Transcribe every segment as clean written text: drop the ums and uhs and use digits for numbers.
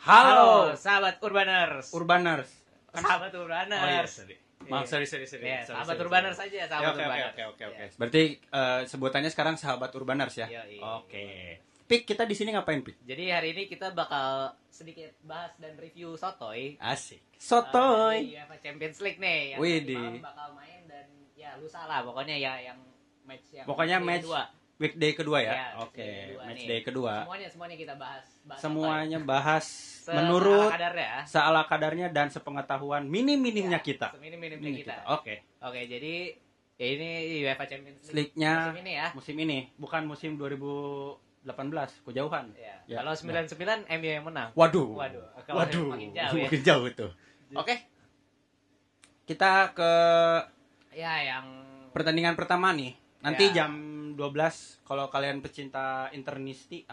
Halo, sahabat Urbaners. Urbaners. Sahabat Urbaners. Oh iya, Maaf, sorry. Yeah, sahabat Urbaners saja, sahabat Urbaners. Oke. Berarti sebutannya sekarang sahabat Urbaners ya? Oke. Pik, kita di sini ngapain, Pik? Jadi hari ini kita bakal sedikit bahas dan review Sotoy. Asik. Sotoy. Di UEFA Champions League nih, yang malam bakal main dan ya lusa lah pokoknya ya yang match yang pokoknya match kedua. Weekday kedua ya? Oke, matchday kedua. Semuanya kita bahas semuanya bahas menurut seala kadarnya dan sepengetahuan minim-minimnya kita. Seminim-minimnya kita. Oke, jadi ya ini UEFA Champions League-nya musim ini ya. Musim ini, bukan musim 2018, kejauhan. Ya. Kalau 99 MU yang menang. Waduh. Makin jauh tuh. Oke. Kita ke yang pertandingan pertama nih. Nanti jam 12 kalau kalian pecinta internisti.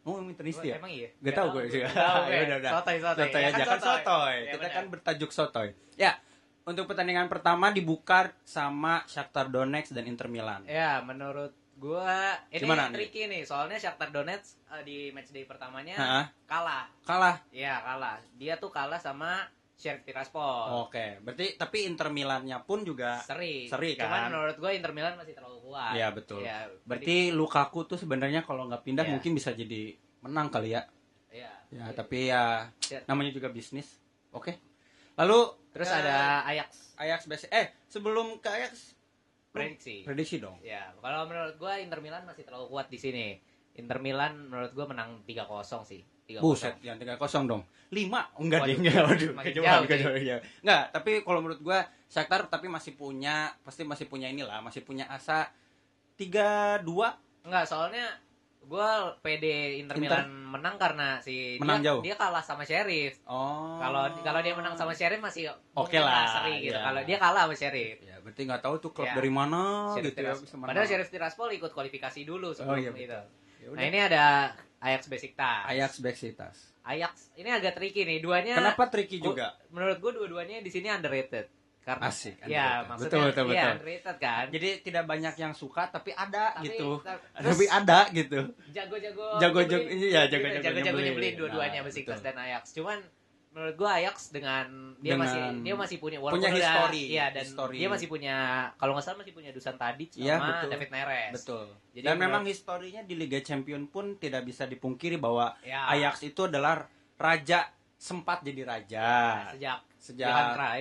Oh, internisti ya? Emang iya? Gak tau gue juga. Ya udah. Sotoy aja kan sotoy. Kita kan bertajuk sotoy. Ya, untuk pertandingan pertama dibuka sama Shakhtar Donetsk dan Inter Milan. Ya, menurut gue ini tricky nih. Soalnya Shakhtar Donetsk di matchday pertamanya kalah. Iya, kalah. Dia tuh kalah sama Sheriff Tiraspol. Oke, berarti tapi Inter Milannya pun juga seri kan. Cuman menurut gue Inter Milan masih terlalu kuat. Iya, betul. Ya, berarti Lukaku tuh sebenarnya kalau nggak pindah mungkin bisa jadi menang kali ya. Iya. Ya, tapi ya namanya juga bisnis. Oke. Lalu terus ada Ajax sebelum ke Ajax prediksi dong. Ya, kalau menurut gue Inter Milan masih terlalu kuat di sini. Inter Milan menurut gue menang 3-0 sih. Buset, yang 3-0 dong. 5? Enggak deh, waduh. Kejauhan. Enggak, tapi kalau menurut gua Shakhtar pasti masih punya asa 3-2. Enggak, soalnya gua pede Inter Milan menang karena dia kalah sama Sheriff. Oh. Kalau dia menang sama Sheriff masih oke lah, seri gitu. Kalau dia kalah sama Sheriff. Ya, berarti enggak tahu tuh klub dari mana Sheriff gitu ya. Padahal Sheriff Tiraspol ikut kualifikasi dulu sebelum itu. Yaudah. Nah, ini ada Ajax Besiktas. Ajax ini agak tricky nih, duanya. Kenapa tricky juga? Menurut gue dua-duanya di sini underrated. Karena asik. Ya, maksudnya betul. Ya, underrated kan. Jadi tidak banyak yang suka tapi ada gitu. Tapi ada gitu. Jago-jago nyebelin dua-duanya Besiktas betul. dan Ajax. Cuman menurut gue Ajax dengan dia masih punya history. Dia masih punya, kalau nggak salah masih punya Dusan Tadic sama David Neres. Betul. Jadi memang historinya di Liga Champions pun tidak bisa dipungkiri bahwa Ajax itu adalah sempat jadi raja sejak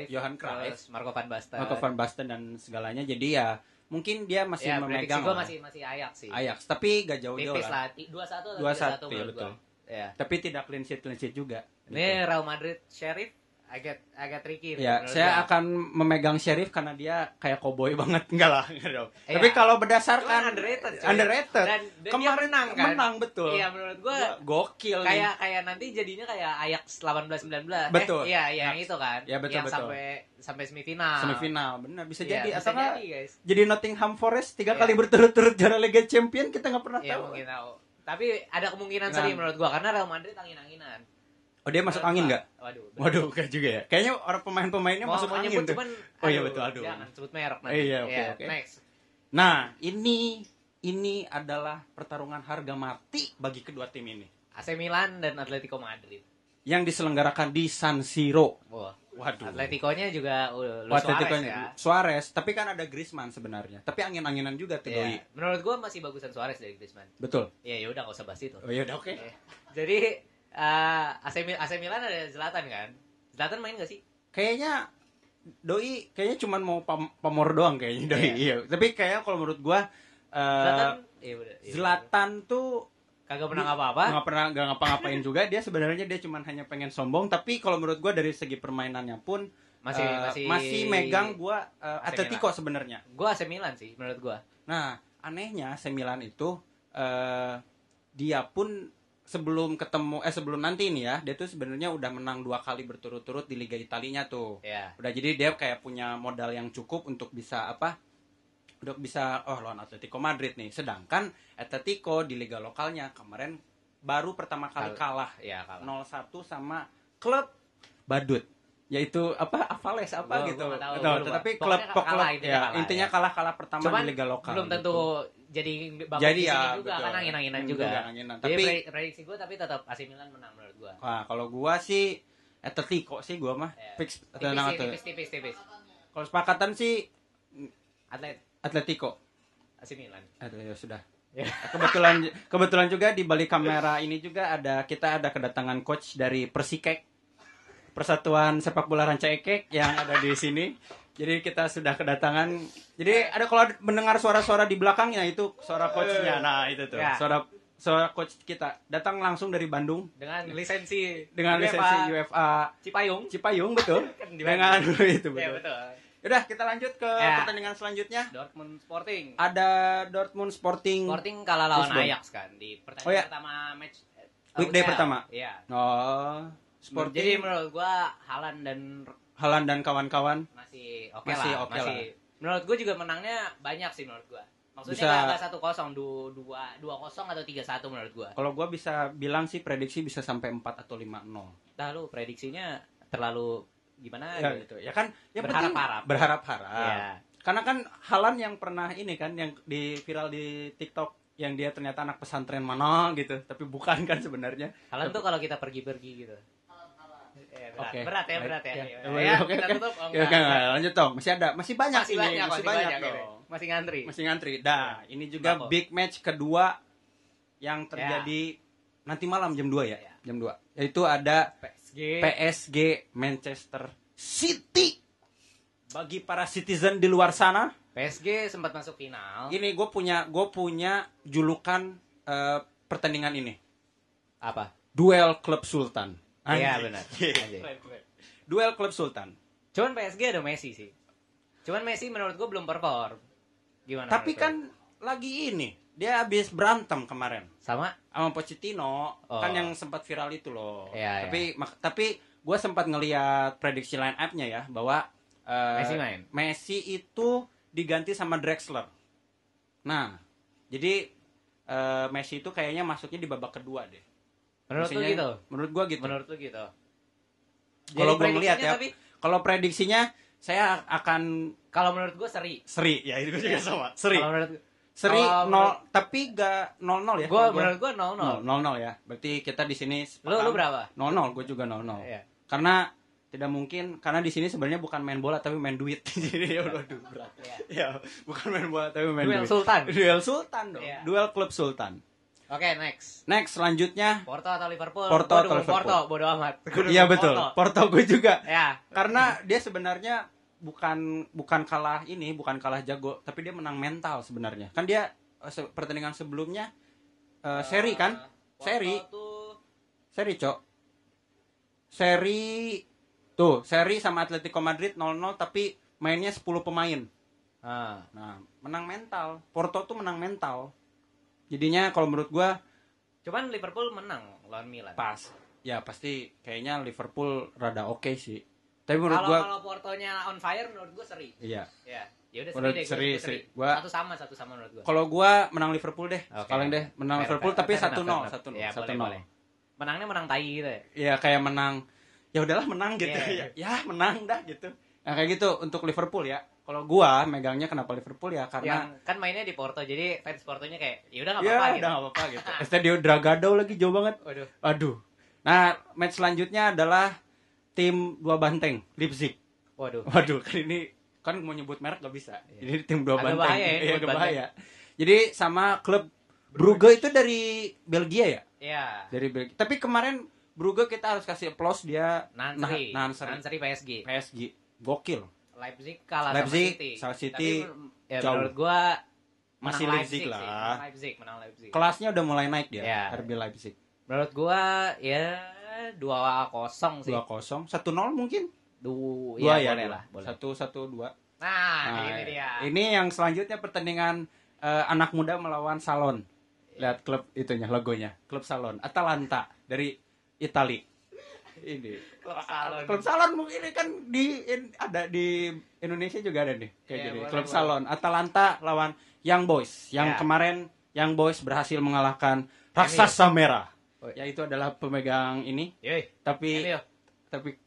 Johan Cruyff, Marco van Basten dan segalanya. Jadi ya mungkin dia masih memegang. Masih Ajax sih. Ajax, tapi gak jauh-jauh lah. 2-1 betul. Ya. Tapi tidak clean sheet juga. Ini Real Madrid Sheriff agak tricky. Ya, saya akan memegang Sheriff karena dia kayak cowboy banget. Enggak dong. Tapi kalau berdasarkan underrated. Dan kemarin menang betul. Iya, menurut gua gokil. Kayak nanti jadinya kayak Ajax 18-19. Betul. Yang itu kan. Ya, betul. Sampai semifinal. Benar. Bisa jadi atau guys. Jadi Nottingham Forest 3 kali berturut-turut juara Liga Champions, kita nggak pernah tahu. Iya, mungkin tahu. Tapi ada kemungkinan seri menurut gua karena Real Madrid angin-anginan. Oh, dia masuk angin nggak? Waduh, kayak juga ya. Kayaknya orang pemainnya masuk angin tuh. Iya betul, aduh. Jangan sebut merek nanti. Iya, oke. Next. Nah, ini adalah pertarungan harga mati bagi kedua tim ini. AC Milan dan Atletico Madrid. Yang diselenggarakan di San Siro. Waduh. Atletico-nya juga Suarez, tapi kan ada Griezmann sebenarnya. Tapi angin-anginan juga tuh Doi. Menurut gua masih bagusan Suarez dari Griezmann. Betul. Iya, ya udah enggak usah bahas itu. Oh, ya udah oke. Jadi AC Milan ada Zlatan kan? Zlatan main gak sih? Kayaknya Doi cuma mau pamor doang kayaknya Doi. Iya. Tapi kayaknya kalau menurut gua Zlatan tuh kagak pernah apa-apa. Gak ngapa-ngapain juga. Dia sebenarnya cuma hanya pengen sombong. Tapi kalau menurut gua dari segi permainannya pun masih megang gua Atletico sebenarnya. Gua AC Milan sih menurut gua. Nah, anehnya AC Milan itu dia pun sebelum nanti ini ya, dia tuh sebenarnya udah menang 2 kali berturut-turut di Liga Italinya tuh. Yeah. Udah, jadi dia kayak punya modal yang cukup untuk bisa lawan Atletico Madrid nih. Sedangkan Atletico di liga lokalnya kemarin baru pertama kali kalah 0-1 sama klub badut. Yaitu Avales gua gitu. Tapi klub ya, intinya kalah pertama cuman di liga lokal. Belum tentu jadi ya juga betul. Kan angin-anginan juga. Tapi prediksi gue tapi tetap AC Milan menang menurut gue. Nah, kalau gue sih Atletico sih gue mah. Fix tipis. Kalau sepakatan sih Atletico. AC Milan. Ya sudah. Kebetulan juga di balik kamera ini juga kita ada kedatangan coach dari Persikek, Persatuan Sepak Bola Ranca Ekek yang ada di sini. Jadi kita sudah kedatangan. Jadi ada kalau mendengar suara-suara di belakangnya itu suara coachnya. Nah itu tuh suara coach kita datang langsung dari Bandung dengan lisensi UEFA Cipayung betul. Dengan itu betul. Ya, betul. Udah kita lanjut ke pertandingan selanjutnya. Dortmund Sporting. Ada Dortmund Sporting kalah lawan Ajax kan di pertandingan pertama match weekday pertama. Iya. Oh, Sporting. Jadi menurut gua Haaland dan kawan-kawan masih oke lah. Menurut gua juga menangnya banyak sih menurut gua. Maksudnya enggak 1-0, 2-0 atau 3-1 menurut gua. Kalau gua bisa bilang sih prediksi bisa sampai 4 atau 5-0. Nah, lu prediksinya terlalu gimana ya, gitu. Ya kan yang berharap. Ya. Karena kan Haaland yang pernah ini kan yang viral di TikTok yang dia ternyata anak pesantren mana gitu, tapi bukan kan sebenarnya. Haaland tuh kalau kita pergi-pergi gitu. Oke. Berat ya. Oke. Lanjut dong. Masih banyak ini. Masih ngantri. Dah, ini juga big match kedua yang terjadi nanti malam jam 2 ya. Jam 2. Yaitu ada PSG Manchester City. Bagi para citizen di luar sana, PSG sempat masuk final. Ini gue punya julukan pertandingan ini. Apa? Duel Klub Sultan. Iya benar. Duel Klub Sultan. Cuman PSG ada Messi sih. Cuman Messi menurut gue belum perform. Gimana? Tapi kan lagi ini dia habis berantem kemarin sama Pochettino kan yang sempat viral itu loh. Tapi gue sempat ngelihat prediksi line up-nya ya bahwa Messi itu diganti sama Drexler. Nah, jadi Messi itu kayaknya masuknya di babak kedua deh. Menurut lu gitu? Menurut gua gitu. Menurut lu gitu. Kalau gua ngelihat ya, kalau prediksinya saya akan kalau menurut gua seri. Ya itu juga sama. Seri. Kalau menurut seri 0 tapi enggak 0-0 ya. Menurut gua 0-0. 0-0 ya. Berarti kita di sini lu berapa? 0-0, gua juga 0-0. Iya. Karena tidak mungkin karena di sini sebenarnya bukan main bola tapi main duit. Jadi waduh berat. Ya, bukan main bola tapi main duit. Duel Sultan dong. Duel Klub Sultan. Oke, next selanjutnya Porto atau Liverpool? Porto, bodo amat. Iya betul. Porto gue juga. Ya. Karena dia sebenarnya bukan kalah jago, tapi dia menang mental sebenarnya. Kan dia pertandingan sebelumnya seri kan? Seri, Cok. Seri sama Atletico Madrid 0-0 tapi mainnya 10 pemain. Nah, menang mental. Porto tuh menang mental. Jadinya kalau menurut gua cuman Liverpool menang lawan Milan. Ya pasti kayaknya Liverpool rada oke sih. Tapi menurut gua kalau Portonya on fire menurut gua seri. Iya. Ya udah seri. Gua satu sama menurut gua. Kalau gua menang Liverpool deh. Sekalian deh menang Liverpool tapi 1-0. Ya, 1-0. Menangnya menang tai gitu ya. Iya, kayak menang. Ya udahlah menang gitu ya. Ya menang dah gitu. Nah kayak gitu untuk Liverpool ya. Kalau gua megangnya kenapa Liverpool ya karena yang kan mainnya di Porto jadi fans Portonya kayak ya udah enggak apa-apa gitu. Ya udah enggak apa-apa gitu. Estadio Dragado lagi jauh banget. Aduh. Nah, match selanjutnya adalah tim dua banteng, Leipzig. Waduh, kan ini kan mau nyebut merek enggak bisa. Jadi tim dua banteng. Agak bahaya. Jadi sama klub Brugge itu dari Belgia ya? Iya. Dari Belgia. Tapi kemarin Brugge kita harus kasih applause dia Nansari PSG. Gokil. Leipzig kalah sama City. Tapi ya menurut gua masih Leipzig lah. Menang Leipzig. Kelasnya udah mulai naik dia, RB Leipzig. Menurut gua ya 2-0 sih. 2-0, 1-0 mungkin. 2 ya boleh lah. 1-2. Nah, ini dia. Ini yang selanjutnya pertandingan anak muda melawan Salon. Lihat klub itunya, logonya. Klub Salon, Atalanta dari Italia. Ini klub salon mungkin ini kan ada di Indonesia juga ada nih kayak gini. Klub salon Atalanta lawan Young Boys yang kemarin Young Boys berhasil mengalahkan raksasa merah yaitu adalah pemegang ini tapi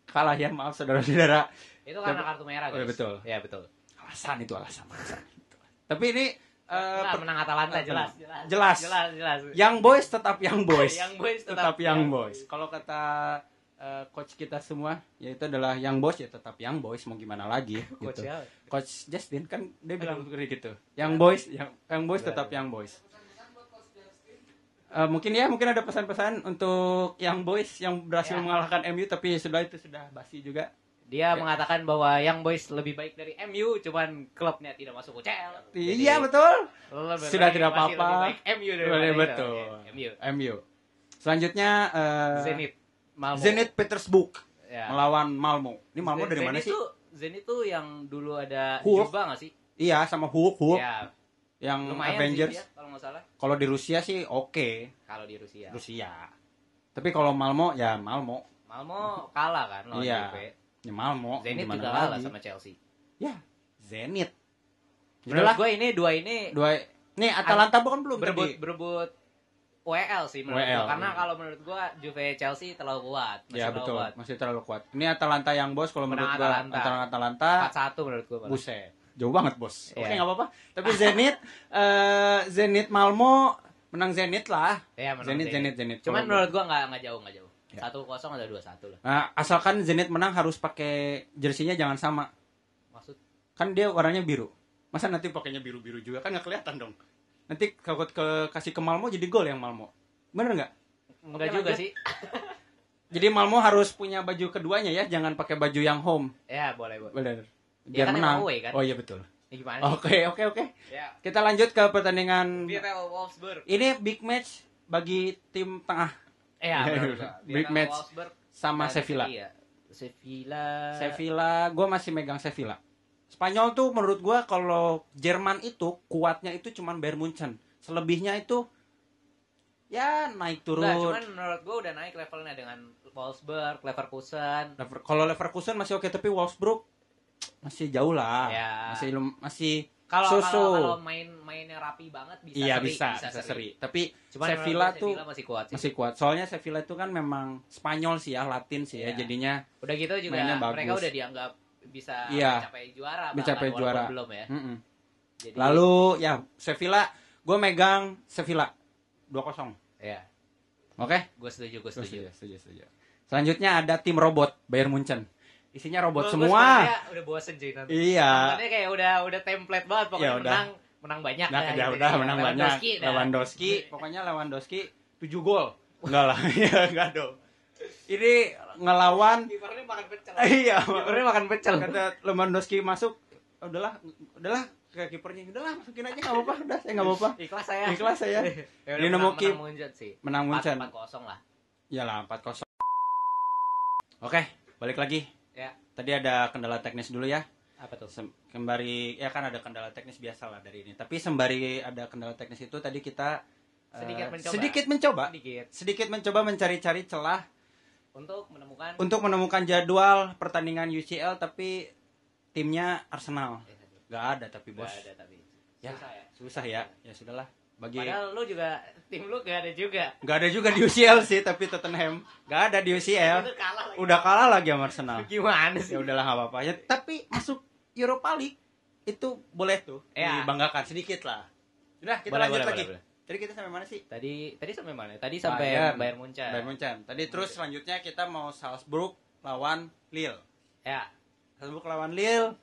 kalah ya, maaf saudara-saudara, itu karena kartu merah guys. Betul ya betul alasan. Tapi ini menang Atalanta jelas. Young Boys tetap Young Boys. Young Boys tetap Young Boys. Kalau kata coach kita semua yaitu adalah Young Boys ya tetap Young Boys, mau gimana lagi gitu. Coach Justin kan dia bilang gitu. Young Boys tetap Young Boys. Mungkin ada pesan-pesan untuk Young Boys yang berhasil mengalahkan MU, tapi sudah basi juga. Dia mengatakan bahwa Young Boys lebih baik dari MU, cuman klubnya tidak masuk UCL. Iya betul. Sudah tidak apa-apa. Lebih baik MU daripada betul. MU. Selanjutnya Zenit Petersburg melawan Malmo. Ini Malmo dari mana sih? Zenit tuh yang dulu ada Juba nggak sih? Iya, sama Hulk. Iya. Yang lumayan Avengers sih, kalau nggak salah. Kalau di Rusia sih oke. Kalau di Rusia. Tapi kalau Malmo ya Malmo kalah kan lawan Juve. Ya Malmo. Zenit juga kalah sama Chelsea. Ya, Zenit. Menurut gue ini dua nih Atalanta bukan belum berebut WL sih menurut gue. Karena kalau menurut gue Juve Chelsea terlalu kuat. Masih terlalu kuat. Ini Atalanta yang bos kalau menurut gue. Atalanta 4-1 menurut gue. Buset. Jauh banget bos. Oke, nggak apa-apa. Tapi Zenit Malmo menang Zenit lah. Iya, Zenit. Cuman menurut gua nggak jauh. 1-0 atau 2-1 lah. Nah, asalkan Zenit menang harus pakai jersinya jangan sama. Maksud? Kan dia warnanya biru. Masa nanti pakainya biru-biru juga kan nggak kelihatan dong. Nanti kalau kasih ke Malmo jadi gol yang Malmo. Bener nggak? Enggak juga sih. Jadi Malmo harus punya baju keduanya ya, jangan pakai baju yang home. Ya, boleh. Bener. Biar kan menang. Away, kan? Oh iya betul. Gimana? Oke. Ya. Kita lanjut ke pertandingan. VfL Wolfsburg. Ini big match bagi tim tengah. Iya, big match Wolfsburg sama Sevilla. Sevilla, gue masih megang Sevilla. Spanyol tuh menurut gue kalau Jerman itu kuatnya itu cuman Bayern Munchen. Selebihnya itu ya naik turun. Cuman menurut gue udah naik levelnya dengan Wolfsburg, Leverkusen. Kalau Leverkusen masih oke, tapi Wolfsburg masih jauh lah. Ya. Masih kalau mainnya rapi banget bisa seri. Tapi cuman Sevilla tuh masih kuat. Soalnya Sevilla itu kan memang Spanyol sih ya, Latin sih ya. Jadinya udah gitu juga mereka udah dianggap bisa mencapai juara belum ya. Jadi, lalu ya Sevilla, gue megang Sevilla 2-0. Iya. Oke? Gue setuju. Selanjutnya ada tim robot Bayern Munchen. Isinya robot semua. Udah bosen sih nanti. Iya. Maksudnya kayak udah template banget pokoknya menang banyak menang banyak. Lewandowski. Pokoknya Lewandowski 7 gol. Enggak lah. Ya enggak dong. Ini ngelawan kipernya makan pecel. Iya, kipernya makan pecel. Kata Lewandowski masuk, udahlah ke kipernya. Udahlah, masukin aja enggak apa-apa. Udah, saya enggak apa-apa. Ikhlas saya. Ini nemu kip. Menang Munchen. 4-0 lah. Iyalah, 4-0. Oke, balik lagi. Ya. Tadi ada kendala teknis dulu ya. Apa tuh? Sembari ya kan ada kendala teknis biasa lah dari ini. Tapi sembari ada kendala teknis itu tadi kita sedikit mencoba mencari-cari celah untuk menemukan jadwal pertandingan UCL, tapi timnya Arsenal. Gak ada tapi bos. Gak ada tapi. Susah ya. Ya sudahlah. Padahal lu juga tim lu gak ada juga. Gak ada juga di UCL sih, tapi Tottenham gak ada di UCL. Udah kalah lagi sama Arsenal. Gimana sih? Ya udahlah gak apa-apa. Ya, tapi masuk Europa League itu boleh tuh dibanggakan sedikit lah. Udah kita lanjut lagi. Tadi kita sampai mana sih? Tadi sampai mana? Tadi sampai Bayern Munchen. Tadi terus selanjutnya kita mau Salzburg lawan Lille. Ya. Salzburg lawan Lille.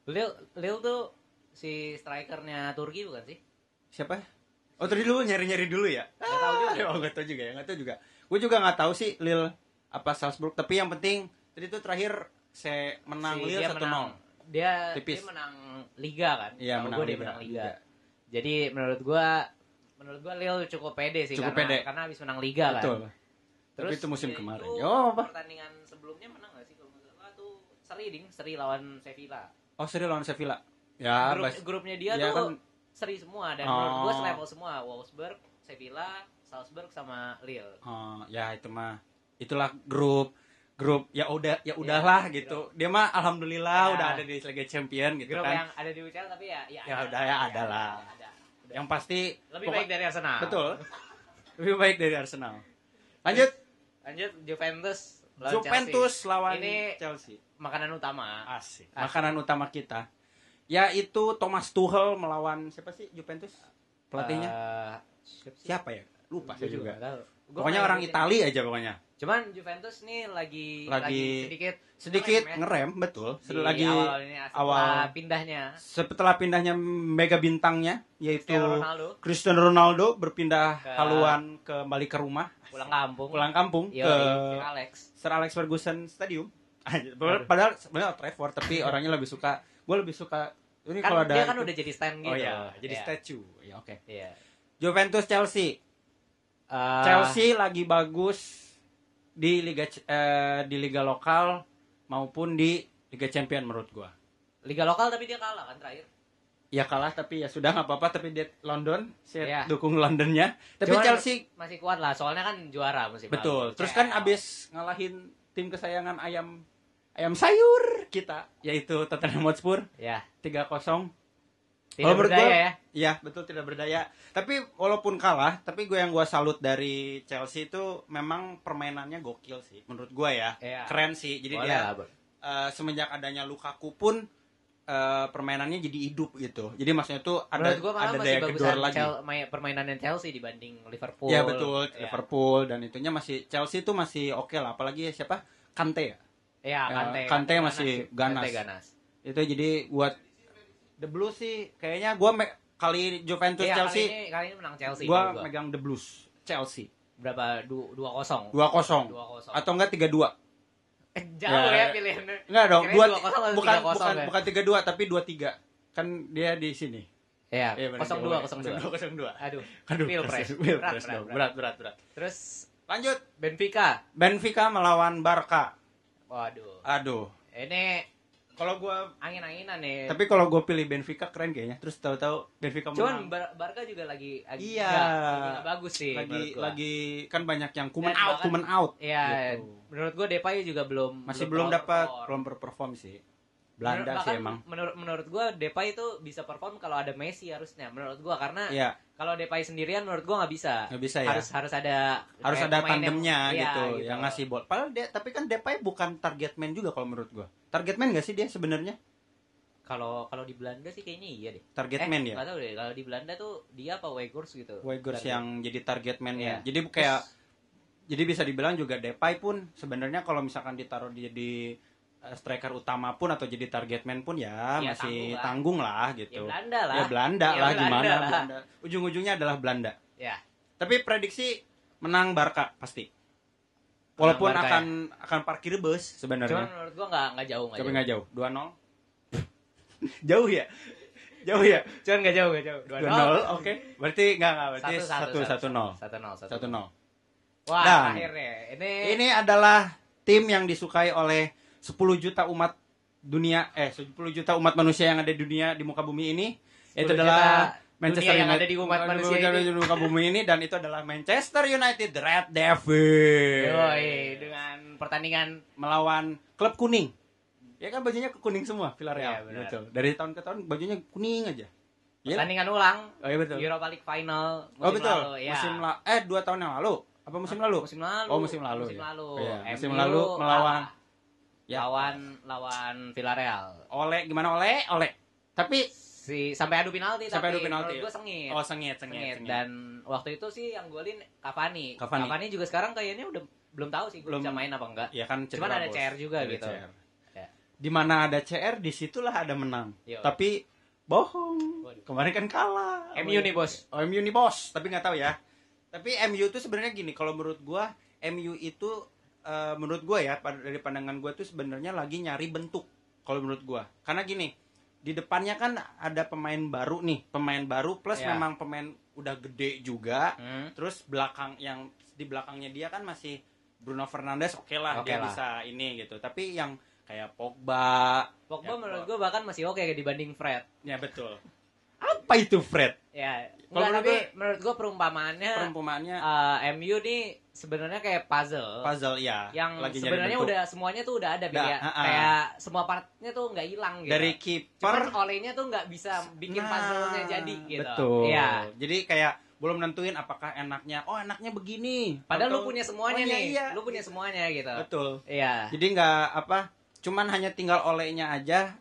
Lille tuh si strikernya Turki bukan sih? Siapa? Oh tadi dulu nyari dulu ya? Nggak tahu juga. Nggak tahu juga. Gue juga nggak tahu sih Lille apa Salzburg. Tapi yang penting tadi tuh terakhir saya menang Lille 1-0. Dia menang Liga kan? Iya, menang Liga. Jadi menurut gua Lille cukup pede sih karena habis menang Liga kan. Betul. Terus tapi itu musim kemarin. Pertandingan sebelumnya menang nggak sih kalau nggak salah tuh seri lawan Sevilla. Oh seri lawan Sevilla. Ya. Grupnya dia tuh kan, seri semua dan menurut gue selevel semua. Wolfsburg, Sevilla, Salzburg sama Lille. Ya itulah grup ya udahlah gitu. Dia mah alhamdulillah udah ada di Liga Champion gitu grup kan. Grup yang ada di UCL tapi ada lah. Yang pasti lebih baik dari Arsenal. Betul. Lebih baik dari Arsenal. Lanjut Juventus lawan Chelsea. Makanan utama. Asik. Makanan utama kita. Ya itu Thomas Tuchel melawan siapa sih Juventus? Pelatihnya? Siapa ya? Lupa saya juga. Pokoknya orang Italia aja pokoknya. Cuman Juventus nih lagi sedikit ngerem, betul. Awal pindahnya. Setelah pindahnya mega bintangnya yaitu Cristiano Ronaldo berpindah haluan kembali ke rumah, pulang kampung ke Sir Alex Ferguson Stadium. Padahal sebenarnya Old Trafford, tapi orangnya gue lebih suka ini kan kalau ada dia kan udah jadi stand gitu. Oh iya, jadi statue. Ya oke. Iya. Juventus Chelsea lagi bagus di liga lokal maupun di Liga Champion menurut gua. Liga lokal tapi dia kalah kan terakhir. Ya kalah tapi ya sudah nggak apa-apa, tapi dia London, saya dukung Londonnya. Tapi cuman Chelsea masih kuat lah, soalnya kan juara musim lalu. Betul. Terus kan abis ngalahin tim kesayangan ayam sayur kita, yaitu Tottenham Hotspur. Ya. 3-0. Tidak berdaya ya? Iya, betul, tidak berdaya. Tapi walaupun kalah, tapi gue salut dari Chelsea itu memang permainannya gokil sih. Menurut gue ya. Keren sih. Jadi dia semenjak adanya Lukaku pun permainannya jadi hidup gitu. Jadi maksudnya tuh ada daya gedor lagi. Permainannya Chelsea dibanding Liverpool. Iya betul, Liverpool dan itunya masih Chelsea itu masih oke lah. Apalagi siapa? Kante ya? Iya, Kante masih ganas. Itu jadi buat The Blues sih kayaknya gue kali Juventus Chelsea kali ini menang Chelsea. Gue megang The Blues Chelsea. Berapa? 2-0. 2-0. Atau enggak 3-2. Jauh ya pilihannya. Enggak dong, bukan 3-2 tapi 2-3. Kan dia di sini. Iya, 0-2. Aduh. Pilpres. Berat. Terus lanjut Benfica melawan Barca. Aduh. Ini kalau gue angin-anginan nih. Tapi kalau gue pilih Benfica keren kayaknya. Terus tahu-tahu Benfica menang. Cuman Barca juga lagi gak bagus sih. Lagi kan banyak yang kuman out. Iya. Gitu. Menurut gue Depay juga belum berperform sih. Belanda sih emang. Menurut gue Depay itu bisa perform kalau ada Messi harusnya. Menurut gue karena kalau Depay sendirian menurut gue nggak bisa. Ya. Harus ada tandemnya gitu yang ngasih bola. Padahal tapi kan Depay bukan target man juga kalau menurut gue. Target man nggak sih dia sebenarnya? Kalau di Belanda sih kayaknya iya deh. Target man ya? Nggak tahu deh. Kalau di Belanda tuh dia apa Weghorst gitu. Weghorst yang jadi target man-nya. Jadi kayak jadi bisa dibilang juga Depay pun sebenarnya kalau misalkan ditaruh di striker utama pun atau jadi target man pun masih tanggung lah gitu. Ya Belanda lah gimana Belanda. Ujung-ujungnya adalah Belanda. Ya. Tapi prediksi menang Barca pasti. Walaupun akan parkir bus sebenarnya. Cuman menurut gua enggak jauh. Tapi enggak jauh. 2-0. Jauh ya? Cuman enggak jauh. 2-0. Oke. Berarti berarti 1-0. Wah, dan akhirnya ini adalah tim yang disukai oleh 10 juta umat dunia 10 juta umat manusia yang ada di dunia di muka bumi ini. Itu adalah Manchester United yang ada di umat manusia di muka bumi ini, dan itu adalah Manchester United Red Devils. Dengan pertandingan melawan klub kuning. Ya kan bajunya kuning semua Villarreal. Betul. Dari tahun ke tahun bajunya kuning aja. Pertandingan ulang. Oh iya betul. Europa League final musim lalu. Musim 2 tahun yang lalu. Apa musim lalu? Musim lalu. Musim lalu. Musim lalu lawan Villarreal. Gimana Oleh. Tapi sampai adu penalti. Menurut gue sengit. Oh, sengit. Dan waktu itu sih yang golin Cavani juga sekarang kayaknya udah belum tahu sih bisa main apa enggak. Ya kan cuman ada CR juga gitu. Ya. Di mana ada CR disitulah ada menang. Tapi bohong. Kemarin kan kalah. MU nih bos. Tapi nggak tahu ya. Tapi MU itu sebenarnya gini, kalau menurut gua MU itu menurut gua ya dari pandangan gua tuh sebenarnya lagi nyari bentuk kalau menurut gua. Karena gini, di depannya kan ada pemain baru plus memang pemain udah gede juga. Terus di belakangnya dia kan masih Bruno Fernandes dia bisa ini gitu. Tapi yang kayak Pogba menurut gua bahkan masih oke dibanding Fred. Ya betul. Apa itu Fred? Ya, menurut gue perumpamaannya MU nih sebenarnya kayak puzzle ya. Yang sebenarnya udah semuanya tuh udah ada kayak semua partnya tuh nggak hilang gitu. Dari kiper, olehnya tuh nggak bisa bikin puzzle-nya jadi gitu. Betul. Ya. Jadi kayak belum nentuin apakah enaknya begini. Padahal lu punya semuanya nih. Iya. Lu punya semuanya gitu. Betul. Iya. Jadi nggak Cuman hanya tinggal olehnya aja,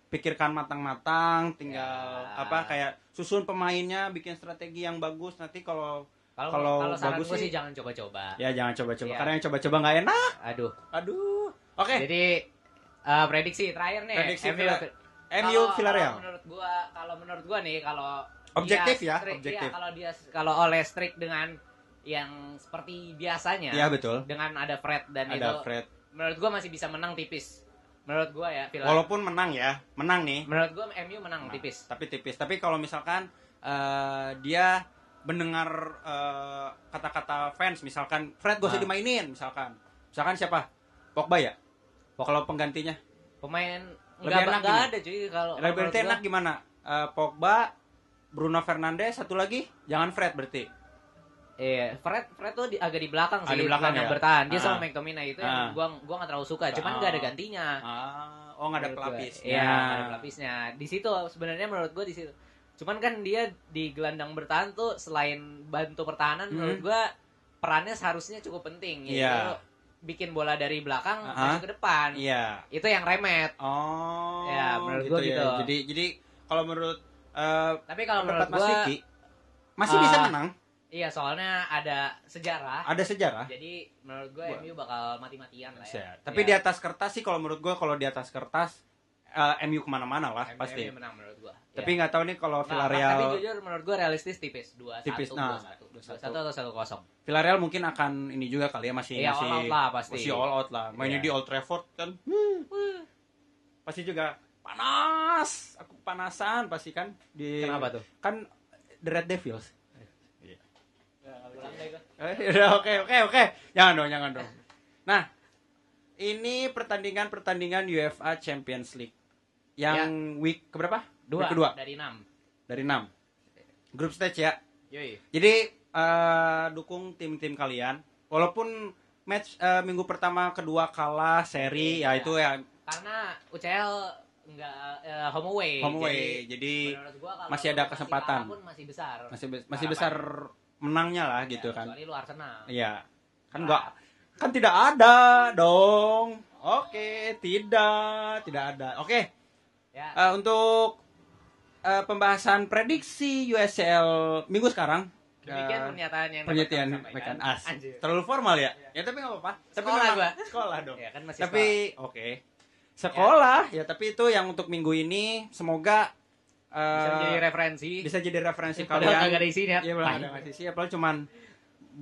pikirkan matang-matang, tinggal kayak susun pemainnya, bikin strategi yang bagus. Nanti kalau bagus sih jangan coba-coba. Ya jangan coba-coba karena yang coba-coba nggak enak. Aduh. Oke. Jadi prediksi terakhir nih. MU Villarreal. Kalau menurut gua nih, kalau objektif. Kalau oleh strict dengan yang seperti biasanya. Iya betul. Dengan ada Fred dan Fred. Menurut gua masih bisa menang tipis. Menurut gua ya. Walaupun menang nih. Menurut gua MU menang tipis. Tapi kalau misalkan dia mendengar kata-kata fans, misalkan Fred gak usah dimainin, misalkan siapa? Pogba ya? Kalau penggantinya pemain nggak ada cuy. Kalau lebih enak gimana? Pogba, Bruno Fernandes, satu lagi jangan Fred berarti. Iya, Fred tuh agak di belakang sih, di belakang yang bertahan. Dia sama McTominay itu yang gua nggak terlalu suka. Cuman nggak ada gantinya. Nggak ada pelapisnya. Iya, nggak ada pelapisnya. Di situ sebenarnya menurut gua di situ. Cuman kan dia di gelandang bertahan tuh selain bantu pertahanan, menurut gua perannya seharusnya cukup penting. Yaitu bikin bola dari belakang masuk ke depan. Iya. Itu yang remet. Ya, menurut gua gitu. Jadi kalau menurut tapi kalau menurut gua masih bisa menang. Iya, soalnya ada sejarah. Jadi menurut gue MU bakal mati-matian lah ya. Tapi di atas kertas sih kalau menurut gue, kalau di atas kertas MU kemana-mana lah pasti. MU menang menurut gue. Tapi nggak tahu nih kalau Villarreal. Tapi jujur menurut gue realistis tipis 2-1 atau 1-0. Villarreal mungkin akan ini juga kali ya, masih all out lah pasti. Masih all out lah. Mainnya di Old Trafford kan. Pasti juga panas. Aku panasan pasti kan di. Kenapa tuh? Kan The Red Devils. Oke. Jangan dong. Nah, ini pertandingan UEFA Champions League yang week keberapa? Week kedua. Dari 6. Group stage ya. Yoi. Jadi dukung tim-tim kalian. Walaupun match minggu pertama kedua kalah seri itu ya. Karena UCL enggak home away. Jadi masih ada kesempatan. Masih besar. Masih besar menangnya lah gitu kan. Kecuali lu Arsenal. Iya. Kan tidak ada dong. Oke, tidak ada. Oke. Ya. Untuk pembahasan prediksi USL minggu sekarang. Demikian pernyataan yang sampaikan. Terlalu formal ya? Ya tapi enggak apa-apa. Sekolah dong. Ya, kan masih tapi oke. Sekolah ya, tapi itu yang untuk minggu ini semoga bisa jadi referensi kalian. Padahal kagak ada isinya. Iya, belum ada isi, apalagi cuman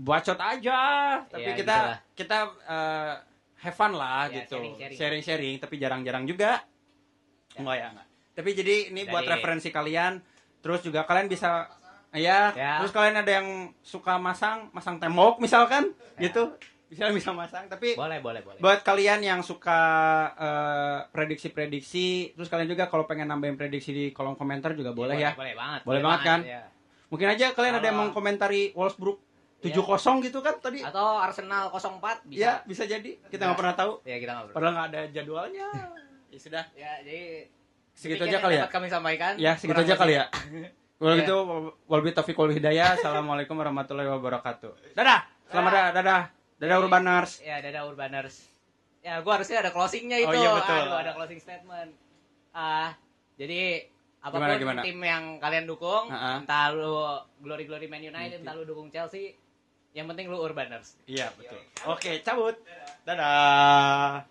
bacot aja. Tapi kita have fun lah gitu. Sharing, tapi jarang-jarang juga. Enggak. Tapi jadi ini buat referensi kalian. Terus juga kalian bisa terus kalian ada yang suka masang tembok misalkan gitu. Bisa masang, tapi boleh. Buat kalian yang suka prediksi, terus kalian juga kalau pengen nambahin prediksi di kolom komentar juga boleh ya. Boleh banget kan? Ya. Mungkin aja kalian ada yang mau komentari Wolfsburg 7-0 gitu kan tadi. Atau Arsenal 0-4 bisa. Ya, bisa jadi. Kita nggak pernah tahu. Ya, kita nggak pernah. Padahal nggak ada jadwalnya. Ya sudah. Ya, jadi segitu aja kali ya. Kami sampaikan. Ya, segitu aja kali ya. Kalau gitu, wabillahi taufiq wal hidayah. Assalamualaikum warahmatullahi wabarakatuh. Dadah. Selamat dadah. Dadah Urbaners. Ya, dadah Urbaners. Ya, gua harusnya ada closingnya itu. Oh iya betul. Ada closing statement. Jadi apapun gimana? Tim yang kalian dukung, entah lu Glory Man United, entah lu dukung Chelsea, yang penting lu Urbaners. Iya, betul. Oke, cabut. Dadah.